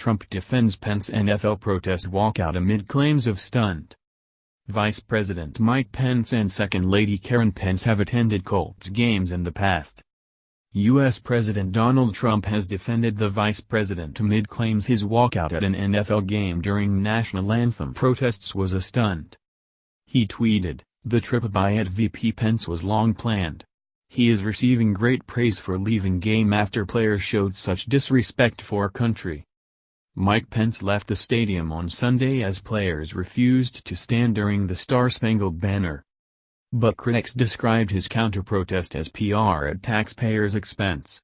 Trump defends Pence NFL protest walkout amid claims of stunt. Vice President Mike Pence and Second Lady Karen Pence have attended Colts games in the past. U.S. President Donald Trump has defended the vice president amid claims his walkout at an NFL game during national anthem protests was a stunt. He tweeted, "The trip by VP Pence was long planned. He is receiving great praise for leaving game after players showed such disrespect for our country." Mike Pence left the stadium on Sunday as players refused to stand during the Star-Spangled Banner. But critics described his counter-protest as PR at taxpayers' expense.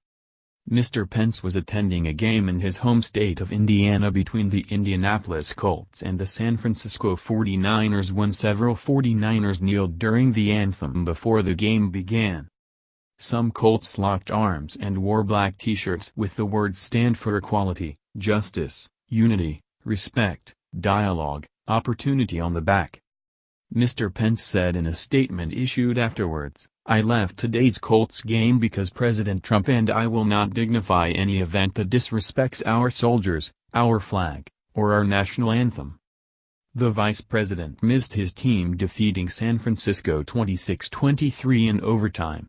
Mr. Pence was attending a game in his home state of Indiana between the Indianapolis Colts and the San Francisco 49ers when several 49ers kneeled during the anthem before the game began. Some Colts locked arms and wore black t-shirts with the words "Stand for Equality, Justice, Unity, Respect, Dialogue, Opportunity" on the back. Mr. Pence said in a statement issued afterwards, "I left today's Colts game because President Trump and I will not dignify any event that disrespects our soldiers, our flag, or our national anthem." The vice president missed his team defeating San Francisco 26-23 in overtime.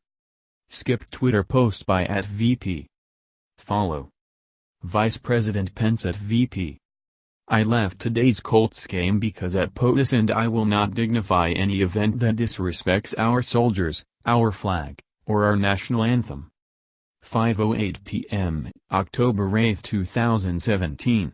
Skip Twitter post by @VP. Follow Vice President Pence @VP. "I left today's Colts game because at POTUS and I will not dignify any event that disrespects our soldiers, our flag, or our national anthem." 5:08 p.m., October 8, 2017.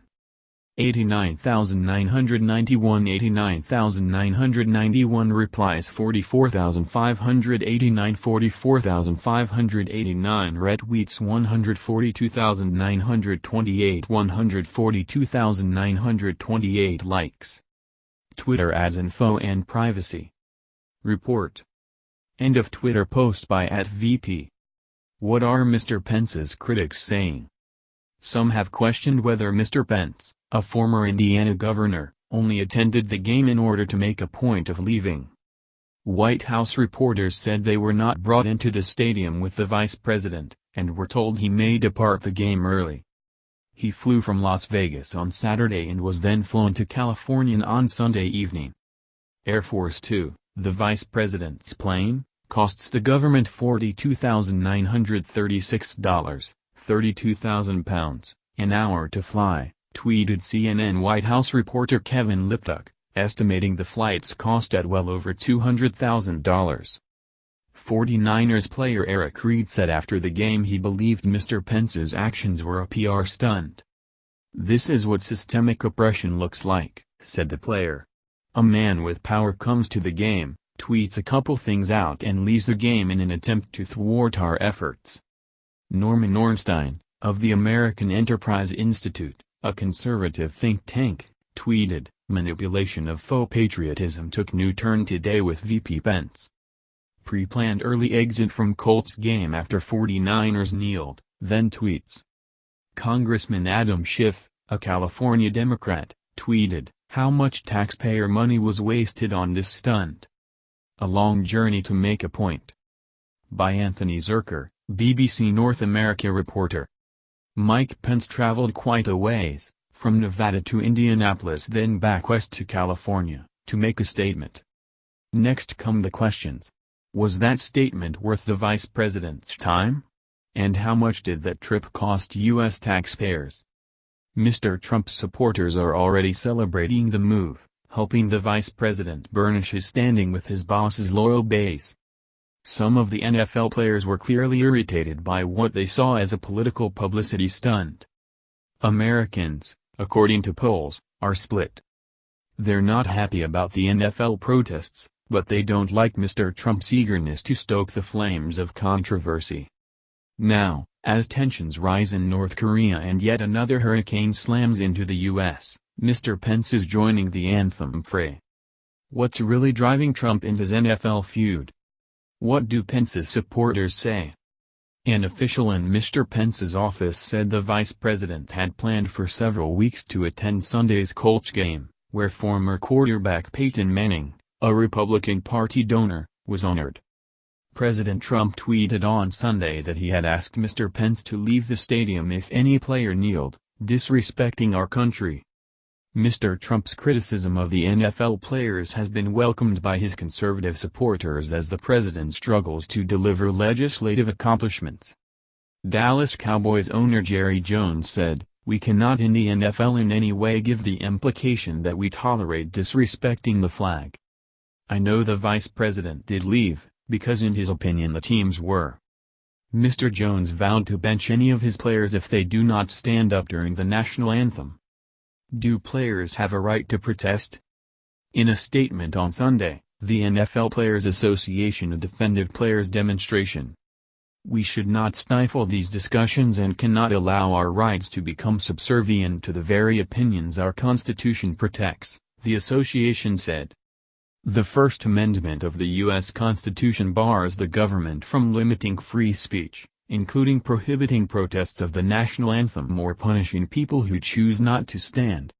89,991 89,991 replies 44,589 44,589 retweets 142,928 142,928 likes. Twitter ads info and privacy report. End of Twitter post by @VP. What are Mr. Pence's critics saying? Some have questioned whether Mr. Pence, a former Indiana governor, only attended the game in order to make a point of leaving. White House reporters said they were not brought into the stadium with the vice president, and were told he may depart the game early. He flew from Las Vegas on Saturday and was then flown to California on Sunday evening. Air Force Two, the vice president's plane, costs the government $42,936, £32,000, an hour to fly, tweeted CNN White House reporter Kevin Liptuck, estimating the flight's cost at well over $200,000. 49ers player Eric Reid said after the game he believed Mr. Pence's actions were a PR stunt. "This is what systemic oppression looks like," said the player. "A man with power comes to the game, tweets a couple things out and leaves the game in an attempt to thwart our efforts." Norman Ornstein, of the American Enterprise Institute, a conservative think tank, tweeted, "Manipulation of faux patriotism took new turn today with VP Pence. Pre-planned early exit from Colts game after 49ers kneeled," then tweets. Congressman Adam Schiff, a California Democrat, tweeted, "How much taxpayer money was wasted on this stunt? A long journey to make a point." By Anthony Zerker, BBC North America reporter. Mike Pence traveled quite a ways, from Nevada to Indianapolis then back west to California, to make a statement. Next come the questions. Was that statement worth the vice president's time? And how much did that trip cost U.S. taxpayers? Mr. Trump's supporters are already celebrating the move, helping the vice president burnish his standing with his boss's loyal base. Some of the NFL players were clearly irritated by what they saw as a political publicity stunt. Americans, according to polls, are split. They're not happy about the NFL protests, but they don't like Mr. Trump's eagerness to stoke the flames of controversy. Now, as tensions rise in North Korea and yet another hurricane slams into the U.S., Mr. Pence is joining the anthem fray. What's really driving Trump in his NFL feud? What do Pence's supporters say? An official in Mr. Pence's office said the vice president had planned for several weeks to attend Sunday's Colts game, where former quarterback Peyton Manning, a Republican Party donor, was honored. President Trump tweeted on Sunday that he had asked Mr. Pence to leave the stadium if any player kneeled, disrespecting our country. Mr. Trump's criticism of the NFL players has been welcomed by his conservative supporters as the president struggles to deliver legislative accomplishments. Dallas Cowboys owner Jerry Jones said, "We cannot in the NFL in any way give the implication that we tolerate disrespecting the flag. I know the vice president did leave, because in his opinion the teams were." Mr. Jones vowed to bench any of his players if they do not stand up during the national anthem. Do players have a right to protest? In a statement on Sunday, the NFL Players Association defended players' demonstration. "We should not stifle these discussions and cannot allow our rights to become subservient to the very opinions our Constitution protects," the association said. The First Amendment of the U.S. Constitution bars the government from limiting free speech, including prohibiting protests of the national anthem or punishing people who choose not to stand.